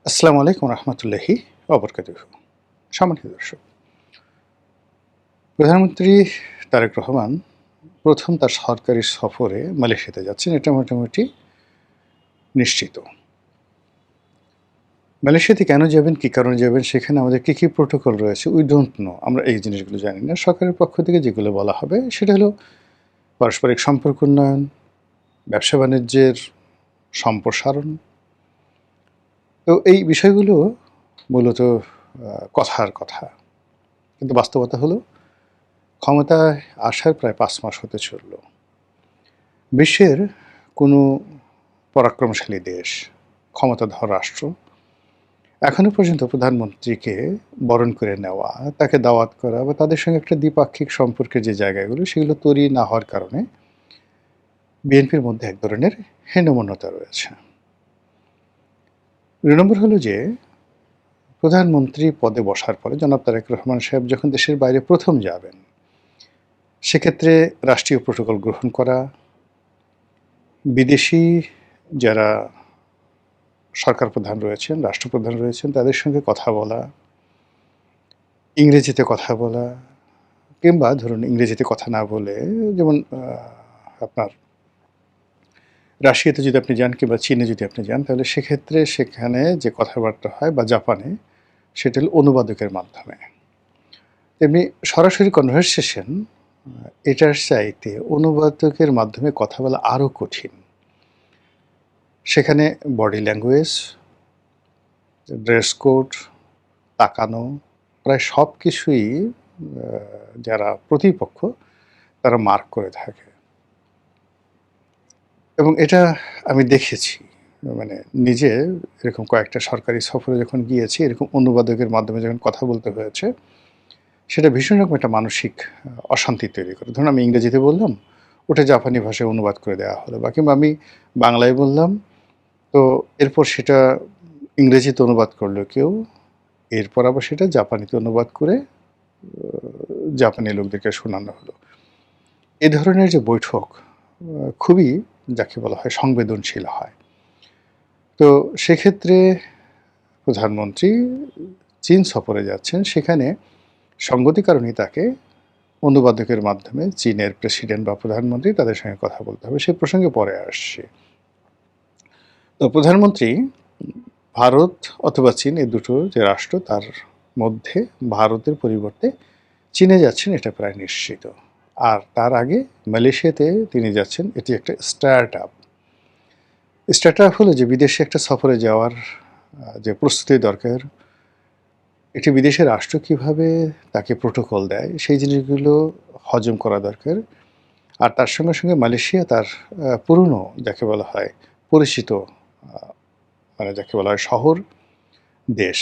আসসালামু আলাইকুম রহমতুল্লাহি ওবরকাতুহু। সম্মানিত দর্শক, প্রধানমন্ত্রী তারেক রহমান প্রথম তার সরকারি সফরে মালয়েশিয়াতে যাচ্ছেন, এটা মোটামুটি নিশ্চিত। মালয়েশিয়াতে কেন যাবেন, কী কারণে যাবেন, সেখানে আমাদের কী কী প্রোটোকল রয়েছে, উই ডোন্ট নো। আমরা এই জিনিসগুলো জানি না। সরকারের পক্ষ থেকে যেগুলো বলা হবে সেটা হলো পারস্পরিক সম্পর্ক উন্নয়ন, ব্যবসা বাণিজ্যের সম্প্রসারণ। তো এই বিষয়গুলো মূলত কথার কথা, কিন্তু বাস্তবতা হলো ক্ষমতায় আসার প্রায় ৫ মাস হতে চলল। বিশ্বের কোনো পরাক্রমশালী দেশ, ক্ষমতাধর রাষ্ট্র এখনো পর্যন্ত প্রধানমন্ত্রীকে বরণ করে নেওয়া, তাকে দাওয়াত করা বা তাদের সঙ্গে একটা দ্বিপাক্ষিক সম্পর্কের যে জায়গাগুলো সেগুলো তৈরি না হওয়ার কারণে বিএনপির মধ্যে এক ধরনের হীনমন্যতা রয়েছে। ২ নম্বর হলো যে প্রধানমন্ত্রী পদে বসার পরে জনাব তারেক রহমান সাহেব যখন দেশের বাইরে প্রথম যাবেন, সেক্ষেত্রে রাষ্ট্রীয় প্রোটোকল গ্রহণ করা, বিদেশি যারা সরকার প্রধান রয়েছেন, রাষ্ট্রপ্রধান রয়েছেন, তাদের সঙ্গে কথা বলা, ইংরেজিতে কথা বলা, কিংবা ধরুন ইংরেজিতে কথা না বলে, যেমন আপনার রাশিয়াতে যদি আপনি যান কিংবা চীনে যদি আপনি যান, তাহলে সেক্ষেত্রে সেখানে যে কথাবার্তা হয় বা জাপানে, সেটা হলো অনুবাদকের মাধ্যমে। তেমনি সরাসরি কনভারসেশন এটার চাইতে অনুবাদকের মাধ্যমে কথা বলা আরও কঠিন। সেখানে বডি ল্যাঙ্গুয়েজ, ড্রেস কোড, তাকানো, প্রায় সব কিছুই যারা প্রতিপক্ষ তারা মার্ক করে থাকে। এবং এটা আমি দেখেছি, মানে নিজে এরকম কয়েকটা সরকারি সফরে যখন গিয়েছি, এরকম অনুবাদকের মাধ্যমে যখন কথা বলতে হয়েছে, সেটা ভীষণ রকম একটা মানসিক অশান্তি তৈরি করে। ধরুন আমি ইংরেজিতে বললাম, ওটা জাপানি ভাষায় অনুবাদ করে দেওয়া হলো, বা কিংবা আমি বাংলায় বললাম, তো এরপর সেটা ইংরেজিতে অনুবাদ করলো কেউ, এরপর আবার সেটা জাপানিতে অনুবাদ করে জাপানি লোকদেরকে শোনানো হলো। এ ধরনের যে বৈঠক খুবই, যাকে বলা হয়, সংবেদনশীল হয়। তো সেক্ষেত্রে প্রধানমন্ত্রী চীন সফরে যাচ্ছেন, সেখানে সঙ্গতি কারণেই তাকে অনুবাদকের মাধ্যমে চীনের প্রেসিডেন্ট বা প্রধানমন্ত্রী তাদের সঙ্গে কথা বলতে হবে। সে প্রসঙ্গে পরে আসছে। তো প্রধানমন্ত্রী ভারত অথবা চীন, এই দুটো যে রাষ্ট্র, তার মধ্যে ভারতের পরিবর্তে চীনে যাচ্ছেন, এটা প্রায় নিশ্চিত। আর তার আগে মালয়েশিয়াতে তিনি যাচ্ছেন, এটি একটা স্টার্ট আপ। স্টার্ট আপ হলো যে বিদেশে একটা সফরে যাওয়ার যে প্রস্তুতি দরকার, একটি বিদেশের রাষ্ট্র কীভাবে তাকে প্রোটোকল দেয়, সেই জিনিসগুলো হজম করা দরকার। আর তার সঙ্গে সঙ্গে মালয়েশিয়া তার পুরনো, যাকে বলা হয় পরিচিত, মানে যাকে বলা হয় শহর, দেশ।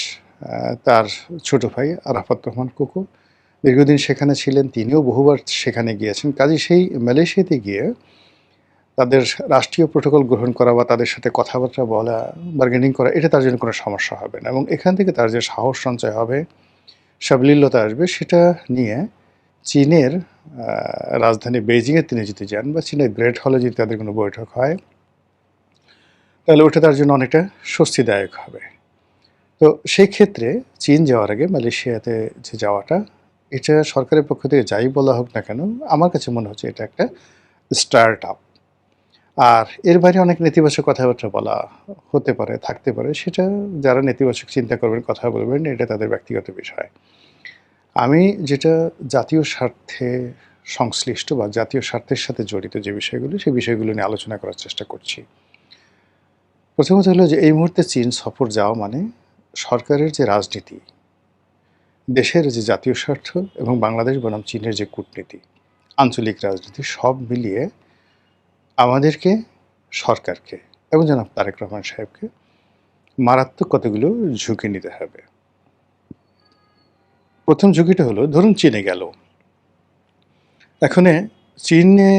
তার ছোট ভাই আরাফাত রহমান কোকো দীর্ঘদিন সেখানে ছিলেন, তিনিও বহুবার সেখানে গিয়েছেন। কাজেই সেই মালয়েশিয়াতে গিয়ে তাদের রাষ্ট্রীয় প্রোটোকল গ্রহণ করা বা তাদের সাথে কথাবার্তা বলা, বার্গেনিং করা, এটা তার জন্য কোনো সমস্যা হবে না। এবং এখান থেকে তার যে সাহস সঞ্চয় হবে, সাবলীলতা আসবে, সেটা নিয়ে চীনের রাজধানী বেইজিংয়ে তিনি যদি যান বা চীনের গ্রেট হলে যদি তাদের কোনো বৈঠক হয়, তাহলে ওটা তার জন্য অনেকটা স্বস্তিদায়ক হবে। তো সেই ক্ষেত্রে চীন যাওয়ার আগে মালয়েশিয়াতে যে যাওয়াটা, এটা সরকারের পক্ষ থেকে যাই বলা হোক না কেন, আমার কাছে মনে হচ্ছে এটা একটা স্টার্ট আপ। আর এর বাইরে অনেক নেতিবাচক কথাবার্তা বলা হতে পারে, থাকতে পারে। সেটা যারা নেতিবাচক চিন্তা করবেন, কথা বলবেন, এটা তাদের ব্যক্তিগত বিষয়। আমি যেটা জাতীয় স্বার্থে সংশ্লিষ্ট বা জাতীয় স্বার্থের সাথে জড়িত যে বিষয়গুলো, সেই বিষয়গুলো নিয়ে আলোচনা করার চেষ্টা করছি। প্রথমত হলো যে এই মুহূর্তে চীন সফর যাওয়া মানে সরকারের যে রাজনীতি, দেশের যে জাতীয় স্বার্থ এবং বাংলাদেশ বনাম চীনের যে কূটনীতি, আঞ্চলিক রাজনীতি, সব মিলিয়ে আমাদেরকে, সরকারকে এবং জনাব তারেক রহমান সাহেবকে মারাত্মক কতগুলো ঝুঁকি নিতে হবে। প্রথম ঝুঁকিটা হলো, ধরুন চীনে গেল। এখানে চীনে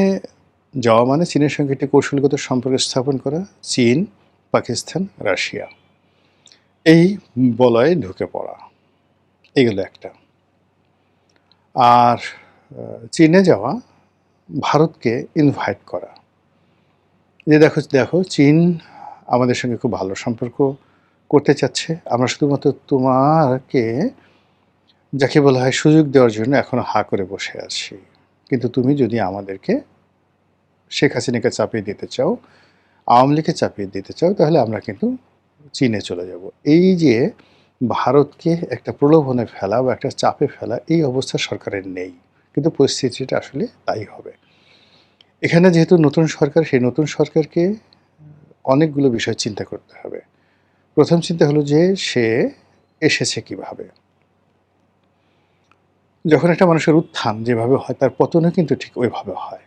যাওয়া মানে চীনের সঙ্গে একটি কৌশলগত সম্পর্ক স্থাপন করা, চীন, পাকিস্তান, রাশিয়া, এই বলয়ে ঢুকে পড়া, এগুলো একটা। আর চীনে যাওয়া, ভারতকে ইনভাইট করা, যে দেখো দেখো চীন আমাদের সঙ্গে খুব ভালো সম্পর্ক করতে চাচ্ছে। আমরা শুধুমাত্র তোমাকে যাকে বলা হয় সুযোগ দেওয়ার জন্য এখনো হা করে বসে আছি। কিন্তু তুমি যদি আমাদেরকে শেখ হাসিনাকে চাপিয়ে দিতে চাও, আওয়ামী লীগকে চাপিয়ে দিতে চাও, তাহলে আমরা কিন্তু চীনে চলে যাব। এই যে ভারতকে একটা প্রলোভনে ফেলা বা একটা চাপে ফেলা, এই অবস্থা সরকারের নেই। কিন্তু পরিস্থিতিটা আসলে তাই হবে। এখানে যেহেতু নতুন সরকার, সেই নতুন সরকারকে অনেকগুলো বিষয় চিন্তা করতে হবে। প্রথম চিন্তা হলো যে সে এসেছে কিভাবে? যখন একটা মানুষের উত্থান যেভাবে হয়, তার পতনও কিন্তু ঠিক ওইভাবে হয়।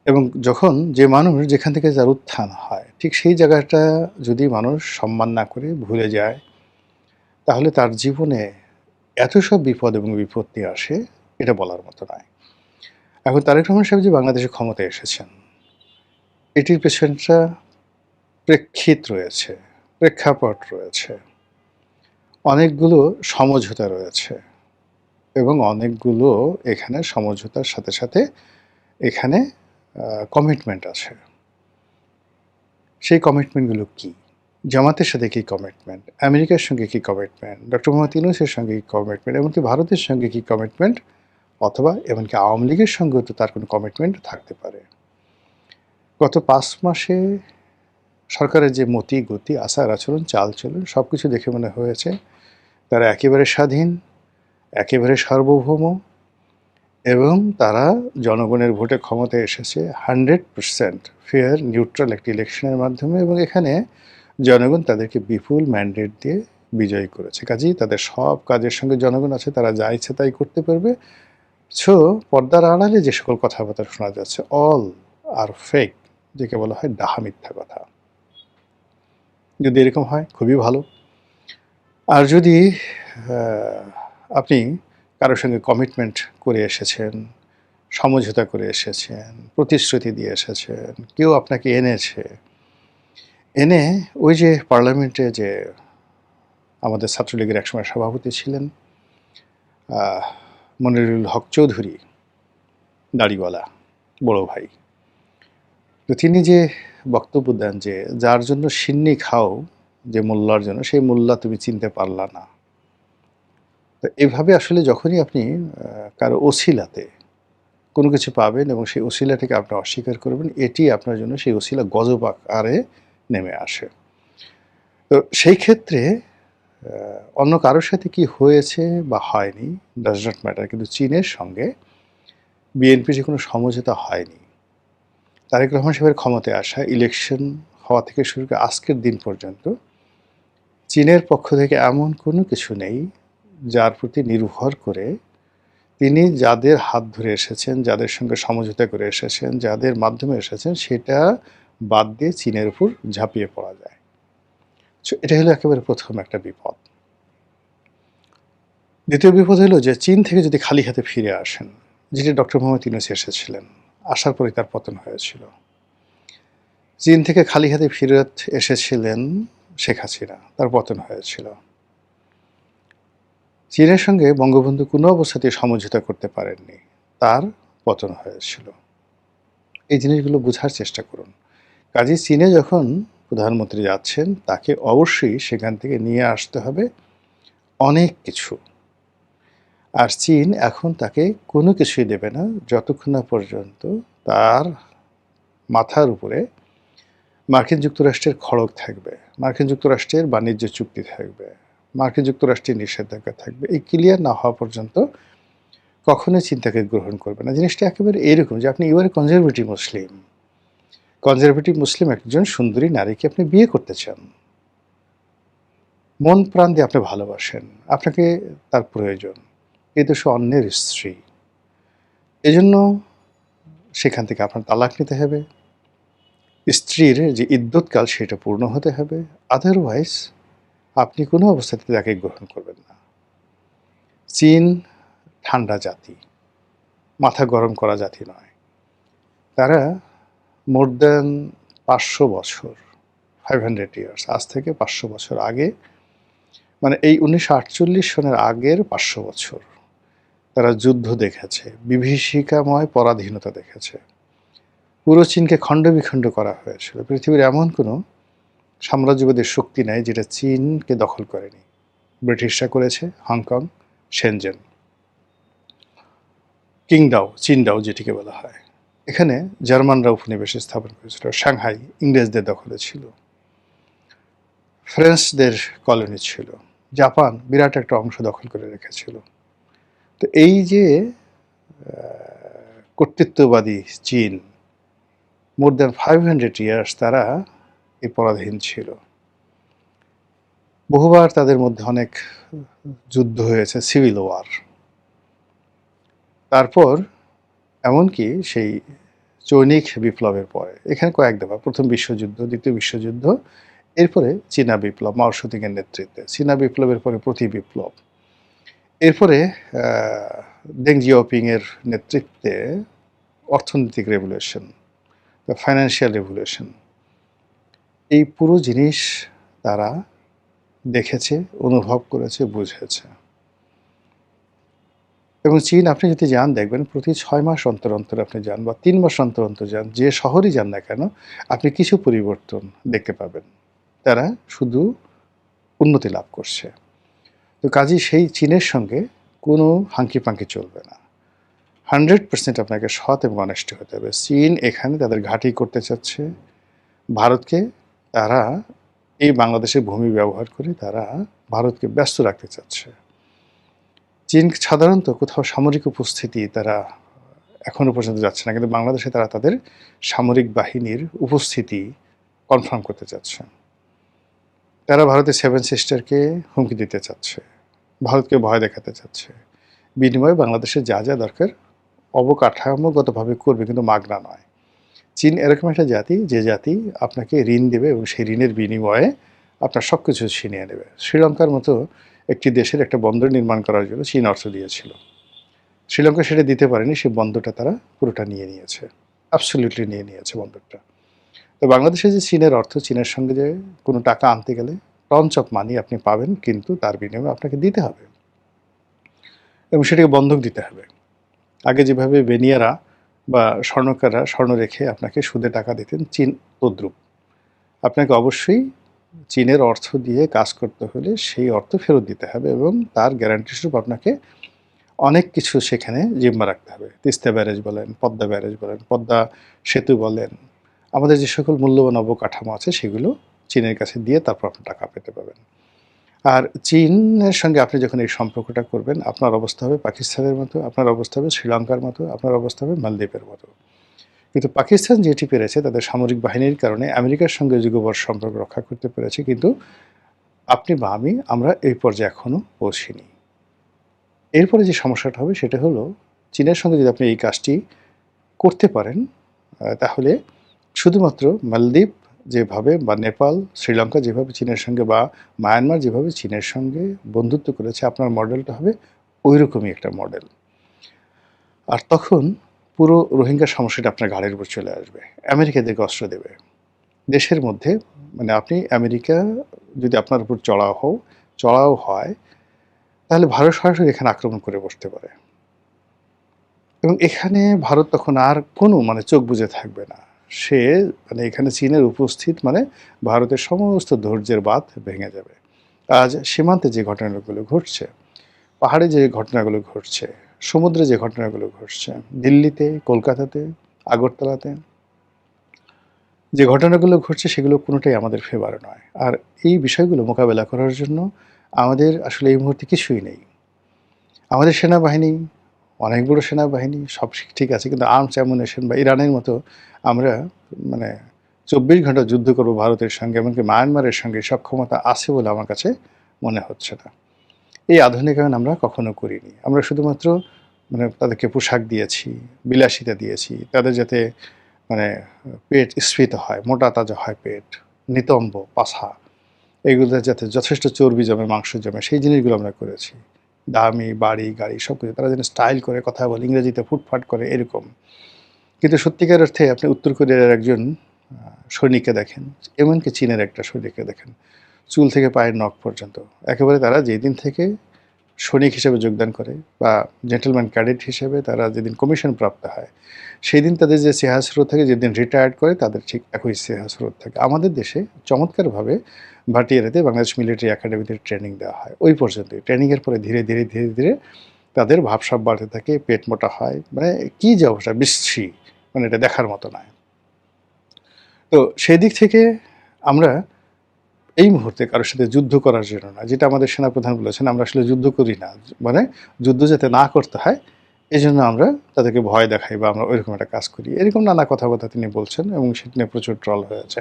এবং যখন যে মানুষ যেখান থেকে যার উত্থান হয়, ঠিক সেই জায়গাটা যদি মানুষ সম্মান না করে ভুলে যায়, তাহলে তার জীবনে এত সব বিপদ এবং বিপত্তি আসে, এটা বলার মতো নয়। এখন তারেক রহমান সাহেব যে বাংলাদেশে ক্ষমতায় এসেছেন, এটির পেছনটা প্রেক্ষিত রয়েছে, প্রেক্ষাপট রয়েছে, অনেকগুলো সমঝোতা রয়েছে এবং অনেকগুলো এখানে সমঝোতার সাথে সাথে এখানে কমিটমেন্ট আছে। সেই কমিটমেন্টগুলো কী? জামাতের সাথে কী কমিটমেন্ট, আমেরিকার সঙ্গে কী কমিটমেন্ট, ডক্টর মোহাম্মদ ইউনূসের সঙ্গে কী কমিটমেন্ট, এমনকি ভারতের সঙ্গে কী কমিটমেন্ট, অথবা এমনকি আওয়ামী লীগের সঙ্গেও তো তার কোনো কমিটমেন্ট থাকতে পারে। গত ৫ মাসে সরকারের যে মতি গতি, আচার আচরণ, চালচলন সব কিছু দেখে মনে হয়েছে তারা একেবারে স্বাধীন, একেবারে সার্বভৌম, এবং তারা জনগণের ভোটে ক্ষমতায় এসেছে 100% ফেয়ার নিউট্রাল একটি ইলেকশনের মাধ্যমে, এবং এখানে জনগণ তাদেরকে বিপুল ম্যান্ডেট দিয়ে বিজয়ী করেছে। কাজেই তাদের সব কাজের সঙ্গে জনগণ আছে, তারা যা ইচ্ছে তাই করতে পারবে। সো পর্দার আড়ালে যে সকল কথাবার্তা শোনা যাচ্ছে, অল আর ফেক, যেকে বলা হয় ডাহা মিথ্যা কথা। যদি এরকম হয় খুবই ভালো। আর যদি আপনি কারোর সঙ্গে কমিটমেন্ট করে এসেছেন, সমঝোতা করে এসেছেন, প্রতিশ্রুতি দিয়ে এসেছেন, কেউ আপনাকে এনেছে, এনে ওই যে পার্লামেন্টে যে আমাদের ছাত্রলীগের একসময় সভাপতি ছিলেন মনিরুল হক চৌধুরী, দাড়িওয়ালা বড় ভাই, তো তিনি যে বক্তব্য দেন যে যার জন্য সিন্নি খাও যে মোল্লার জন্য, সেই মোল্লা তুমি চিনতে পারলা না। তো এভাবে আসলে যখনই আপনি কারো ওসিলাতে কোনো কিছু পাবেন এবং সেই ওসিলাটাকে আপনি অস্বীকার করবেন, এটি আপনার জন্য সেই ওসিলা গজব আকারে নেমে আসে। তো সেই ক্ষেত্রে অন্য কারোর সাথে কি হয়েছে বা হয়নি ডাজ নট ম্যাটার, কিন্তু চীনের সঙ্গে বিএনপি যে কোনো সমঝোতা হয়নি। তারেক রহমান সাহেবের ক্ষমতায় আসা, ইলেকশন হওয়া থেকে শুরু করে আজকের দিন পর্যন্ত চীনের পক্ষ থেকে এমন কোনো কিছু নেই যার প্রতি নির্ভর করে তিনি যাদের হাত ধরে এসেছেন, যাদের সঙ্গে সমঝোতা করে এসেছেন, যাদের মাধ্যমে এসেছেন, সেটা বাদ দিয়ে চীনের উপর ঝাঁপিয়ে পড়া যায়। সো এটা হলো একেবারে প্রথম একটা বিপদ। দ্বিতীয় বিপদ হলো যে চীন থেকে যদি খালি হাতে ফিরে আসেন, যেটি ডক্টর মোহাম্মদ ইউনূস এসেছিলেন, আসার পরে তার পতন হয়েছিল। চীন থেকে খালি হাতে ফিরত এসেছিলেন শেখ হাসিনা, তার পতন হয়েছিল। চীনের সঙ্গে বঙ্গবন্ধু কোনো অবস্থাতেই সমঝোতা করতে পারেননি, তার পতন হয়েছিল। এই জিনিসগুলো বোঝার চেষ্টা করুন। কাজেই চীনে যখন প্রধানমন্ত্রী যাচ্ছেন, তাকে অবশ্যই সেখান থেকে নিয়ে আসতে হবে অনেক কিছু। আর চীন এখন তাকে কোনো কিছুই দেবে না যতক্ষণ না পর্যন্ত তার মাথার উপরে মার্কিন যুক্তরাষ্ট্রের খড়গ থাকবে, মার্কিন যুক্তরাষ্ট্রের বাণিজ্য চুক্তি থাকবে, মার্কিন যুক্তরাষ্ট্রের নিষেধাজ্ঞা থাকবে। এই ক্লিয়ার না হওয়া পর্যন্ত কখনোই চীন তাকে গ্রহণ করবে না। জিনিসটা একেবারে এরকম যে আপনি এবারে কনজারভেটিভ মুসলিম, কনজারভেটিভ মুসলিম একজন সুন্দরী নারীকে আপনি বিয়ে করতে চান, মন প্রাণ দিয়ে আপনি ভালোবাসেন, আপনাকে তার প্রয়োজন, কিন্তু সে অন্যের স্ত্রী। এজন্য সেখান থেকে আপনার তালাক নিতে হবে, স্ত্রীর যে ইদ্যৎকাল সেটা পূর্ণ হতে হবে, আদারওয়াইজ আপনি কোনো অবস্থাতে তাকে গ্রহণ করবেন না। চীন ঠান্ডা জাতি, মাথা গরম করা জাতি নয়। তারা মোর দ্যান 500 বছর, 500 ইয়ার্স, আজ থেকে 500 বছর আগে, মানে এই 1948 সনের আগের 500 বছর তারা যুদ্ধ দেখেছে, বিভীষিকাময় পরাধীনতা দেখেছে। পুরো চীনকে খণ্ড বিখণ্ড করা হয়েছিল। পৃথিবীর এমন কোনো সাম্রাজ্যবাদের শক্তি নেয় যেটা চীনকে দখল করেনি। ব্রিটিশরা করেছে হংকং, শেনজেন, কিংডাও, চীনডাও যেটিকে বলা হয়। এখানে জার্মানরা উপনিবেশ স্থাপন করেছিল। সাংহাই ইংরেজদের দখলে ছিল। ফ্রেঞ্চদের কলোনি ছিল। জাপান বিরাট একটা অংশ দখল করে রেখেছিল। তো এই যে কর্তৃত্ববাদী চীন, মোর দ্যান 500 ইয়ার্স তারা এই পরাধীন ছিল। বহুবার তাদের মধ্যে অনেক যুদ্ধ হয়েছে, সিভিল ওয়ার। তারপর এমনকি সেই চৈনিক বিপ্লবের পরে এখানে কয়েক দফা, প্রথম বিশ্বযুদ্ধ, দ্বিতীয় বিশ্বযুদ্ধ, এরপরে চীনা বিপ্লব মাও সেতুংয়ের নেতৃত্বে, চীনা বিপ্লবের পরে প্রতি বিপ্লব, এরপরে দেং জিয়াওপিং এর নেতৃত্বে অর্থনৈতিক রেভলিউশন বা ফাইন্যান্সিয়াল রেভলিউশন, এই পুরো জিনিস তারা দেখেছে, অনুভব করেছে, বুঝেছে। এবং চীন আপনি যদি যান দেখবেন প্রতি 6 মাস অন্তর অন্তর আপনি যান বা 3 মাস অন্তর অন্তর যান, যে শহরই যান না কেন আপনি কিছু পরিবর্তন দেখতে পাবেন। তারা শুধু উন্নতি লাভ করছে। তো কাজেই সেই চীনের সঙ্গে কোনো হাঙ্কি পাঙ্কি চলবে না। 100% আপনাকে সৎ এবং অনেস্ট হতে হবে। চীন এখানে তাদের ঘাঁটি করতে চাচ্ছে। ভারতকে তারা এই বাংলাদেশের ভূমি ব্যবহার করে তারা ভারতকে ব্যস্ত রাখতে চাচ্ছে। চীন সাধারণত কোথাও সামরিক উপস্থিতি তারা এখনো পর্যন্ত যাচ্ছে না, কিন্তু বাংলাদেশে তারা তাদের সামরিক বাহিনীর উপস্থিতি কনফার্ম করতে চাচ্ছে। তারা ভারতের 7 সিস্টারকে হুমকি দিতে চাচ্ছে, ভারতকে ভয় দেখাতে চাচ্ছে। বিনিময়ে বাংলাদেশের যা যা দরকার অবকাঠামোগতভাবে করবে, কিন্তু মাগনা নয়। চীন এরকম একটা জাতি যে জাতি আপনাকে ঋণ দেবে এবং সেই ঋণের বিনিময়ে আপনার সব কিছু ছিনিয়ে নেবে। শ্রীলঙ্কার মতো একটি দেশের একটা বন্দর নির্মাণ করার জন্য চীন অর্থ দিয়েছিল। শ্রীলঙ্কা সেটা দিতে পারেনি, সেই বন্দরটা তারা পুরোটা নিয়ে নিয়েছে, অ্যাবসলিউটলি নিয়ে নিয়েছে বন্দরটা। তো বাংলাদেশে যে চীনের অর্থ, চীনের সঙ্গে যে কোনো টাকা আনতে গেলে টঞ্চ অফ মানি আপনি পাবেন, কিন্তু তার বিনিময়ে আপনাকে দিতে হবে এবং সেটাকে বন্ধক দিতে হবে। আগে যেভাবে বেনিয়ারা বা স্বর্ণকাররা স্বর্ণ রেখে আপনাকে সুদে টাকা দিতেন, চীন তদ্রূপ। আপনাকে অবশ্যই চীনের অর্থ দিয়ে কাজ করতে হলে সেই অর্থ ফেরত দিতে হবে এবং তার গ্যারান্টি স্বরূপ আপনাকে অনেক কিছু সেখানে জিম্মা রাখতে হবে। তিস্তা ব্যারেজ বলেন, পদ্মা ব্যারেজ বলেন, পদ্মা সেতু বলেন, আমাদের যে সকল মূল্যবান অবকাঠামো আছে সেগুলো চীনের কাছে দিয়ে তারপর আপনি টাকা পেতে পাবেন। আর চীনের সঙ্গে আপনি যখন এই সম্পর্কটা করবেন, আপনার অবস্থা হবে পাকিস্তানের মতো, আপনার অবস্থা হবে শ্রীলঙ্কার মতো, আপনার অবস্থা হবে মালদ্বীপের মতো। কিন্তু পাকিস্তান যেটি পেরেছে তাদের সামরিক বাহিনীর কারণে আমেরিকার সঙ্গে যুগপৎ সম্পর্ক রক্ষা করতে পেরেছে, কিন্তু আপনি বা আমি আমরা এই পর্যায়ে এখনও পৌঁছিনি। এরপরে যে সমস্যাটা হবে সেটা হলো চীনের সঙ্গে যদি আপনি এই কাজটি করতে পারেন, তাহলে শুধুমাত্র মালদ্বীপ যেভাবে বা নেপাল, শ্রীলঙ্কা যেভাবে চীনের সঙ্গে বা মায়ানমার যেভাবে চীনের সঙ্গে বন্ধুত্ব করেছে, আপনার মডেলটা হবে ওই রকমই একটা মডেল। আর তখন পুরো রোহিঙ্গা সমস্যাটা আপনার ঘাড়ের উপর চলে আসবে। আমেরিকা এদেরকে অস্ত্র দেবে দেশের মধ্যে। মানে আপনি আমেরিকা যদি আপনার উপর চড়াও হয়, তাহলে ভারত সরাসরি এখানে আক্রমণ করে বসতে পারে এবং এখানে ভারত তখন আর কোনো মানে চোখ বুজে থাকবে না। সে মানে এখানে চীনের উপস্থিত মানে ভারতের সমস্ত ধৈর্যের বাঁধ ভেঙে যাবে। আজ সীমান্তে যে ঘটনাগুলো ঘটছে, পাহাড়ে যে ঘটনাগুলো ঘটছে, সমুদ্রে যে ঘটনাগুলো ঘটছে, দিল্লিতে, কলকাতাতে, আগরতলাতে যে ঘটনাগুলো ঘটছে, সেগুলো কোনোটাই আমাদের ফেভারে নয়। আর এই বিষয়গুলো মোকাবেলা করার জন্য আমাদের আসলে এই মুহূর্তে কিছুই নেই। আমাদের সেনাবাহিনী অনেক বড় সেনাবাহিনী, সব ঠিক আছে, কিন্তু আর্মস অ্যামুনেশন বা ইরানের মতো আমরা মানে 24 ঘন্টা যুদ্ধ করব ভারতের সঙ্গে, এমনকি মায়ানমারের সঙ্গে সক্ষমতা আছে বলে আমার কাছে মনে হচ্ছে না। এই আধুনিকায়ন আমরা কখনো করিনি। আমরা শুধুমাত্র মানে তাদেরকে পোশাক দিয়েছি, বিলাসিতা দিয়েছি, তাদের যাতে মানে পেট স্ফীত হয়, মোটা তাজা হয় পেট, নিতম্ব, পাছা, এগুলোতে যাতে যথেষ্ট চর্বি জমে, মাংস জমে, সেই জিনিসগুলো আমরা করেছি। দামি বাড়ি গাড়ি সব কিছু তারা যেন স্টাইল করে কথা বলে, ইংরেজিতে ফুটফাট করে, এরকম। কিন্তু সত্যিকার অর্থে আপনি উত্তর কোরিয়ার একজন সৈনিককে দেখেন, এমনকি চীনের একটা সৈনিককে দেখেন, চুল থেকে পায়ের নখ পর্যন্ত একেবারে তারা যেদিন থেকে সৈনিক হিসেবে যোগদান করে বা জেন্টলম্যান ক্যাডেট হিসেবে তারা যেদিন কমিশন প্রাপ্ত হয়, সেই দিন তাদের যে চেহারা স্রোত থাকে, যেদিন রিটায়ার্ড করে তাদের ঠিক একই চেহারা স্রোত থাকে। আমাদের দেশে চমৎকারভাবে ভাটিয়ারিতে বাংলাদেশ মিলিটারি একাডেমিতে ট্রেনিং দেওয়া হয়। ওই পর্যন্তই। ট্রেনিংয়ের পরে ধীরে, ধীরে, ধীরে, ধীরে তাদের ভাবসাব বাড়তে থাকে, পেট মোটা হয়। মানে কি যে অবস্থা, বিশ্রী। মানে এটা দেখার মতো নয়। তো সেদিক থেকে আমরা এই মুহূর্তে কারো সাথে যুদ্ধ করার জন্য না, যেটা আমাদের সেনাপ্রধান বলেছেন, আমরা আসলে যুদ্ধ করি না। মানে যুদ্ধ যাতে না করতে হয়, এজন্য আমরা তাদেরকে ভয় দেখাই বা আমরা ওইরকম একটা কাজ করি। এরকম নানা কথাবার্তা তিনি বলছেন এবং সেটা নিয়ে প্রচুর ট্রল হয়েছে।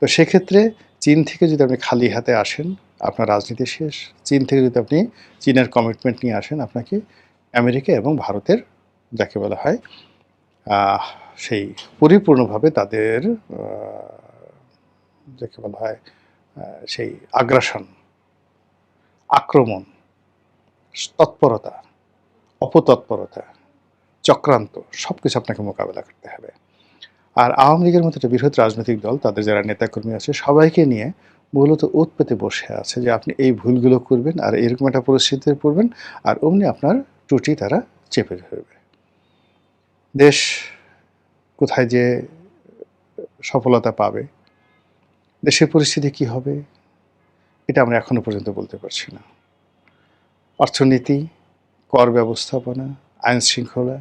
তো সেক্ষেত্রে চীন থেকে যদি আপনি খালি হাতে আসেন, আপনার রাজনীতি শেষ। চীন থেকে যদি আপনি চীনের কমিটমেন্ট নিয়ে আসেন, আপনাকে আমেরিকা এবং ভারতের যাকে বলা হয় আহ, সেই পরিপূর্ণভাবে তাদের যাকে বলা হয় সেই আগ্রাসন, আক্রমণ, তৎপরতা, অপতৎপরতা, চক্রান্ত সবকিছু আপনাকে মোকাবেলা করতে হবে। আর আওয়ামী লীগের মতো একটা বৃহৎ রাজনৈতিক দল, তাদের যারা নেতাকর্মী আছে সবাইকে নিয়ে মূলত ওত পেতে বসে আছে যে আপনি এই ভুলগুলো করবেন আর এরকম একটা পরিস্থিতিতে পড়বেন, আর অমনি আপনার ত্রুটি তারা চেপে ধরবে। দেশ কোথায় যে সফলতা পাবে, দেশের পরিস্থিতি কি হবে, এটা আমরা এখনো পর্যন্ত বলতে পারছি না। অর্থনীতি, কর ব্যবস্থাপনা, আইন শৃঙ্খলা,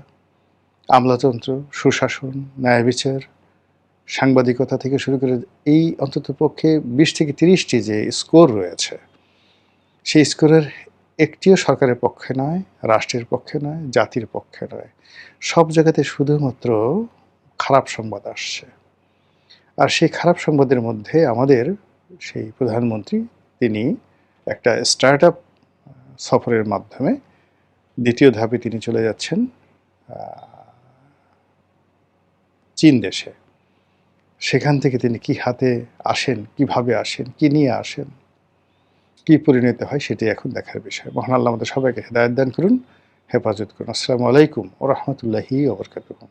আমলাতন্ত্র, সুশাসন, ন্যায় বিচার, সাংবাদিকতা থেকে শুরু করে এই অন্ততপক্ষে ২০ থেকে ৩০টি যে স্কোর রয়েছে, সেই স্কোরের একটিও সরকারের পক্ষে নয়, রাষ্ট্রের পক্ষে নয়, জাতির পক্ষে নয়। সব জায়গাতে শুধুমাত্র খারাপ সংবাদ আসছে। আর সেই খারাপ সংবাদের মধ্যে আমাদের সেই প্রধানমন্ত্রী, তিনি একটা স্টার্ট আপ সফরের মাধ্যমে দ্বিতীয় ধাপে তিনি চলে যাচ্ছেন চীন দেশে। সেখান থেকে তিনি কি হাতে আসেন, কিভাবে আসেন, কি নিয়ে আসেন, কি পরিণত হয়, সেটি এখন দেখার বিষয়। মহান আল্লাহ আমাদের সবাইকে হেদায়েত দান করুন, হেফাজত করুন। আসসালামু আলাইকুম ওয়া রাহমাতুল্লাহি ওয়া বারাকাতুহু।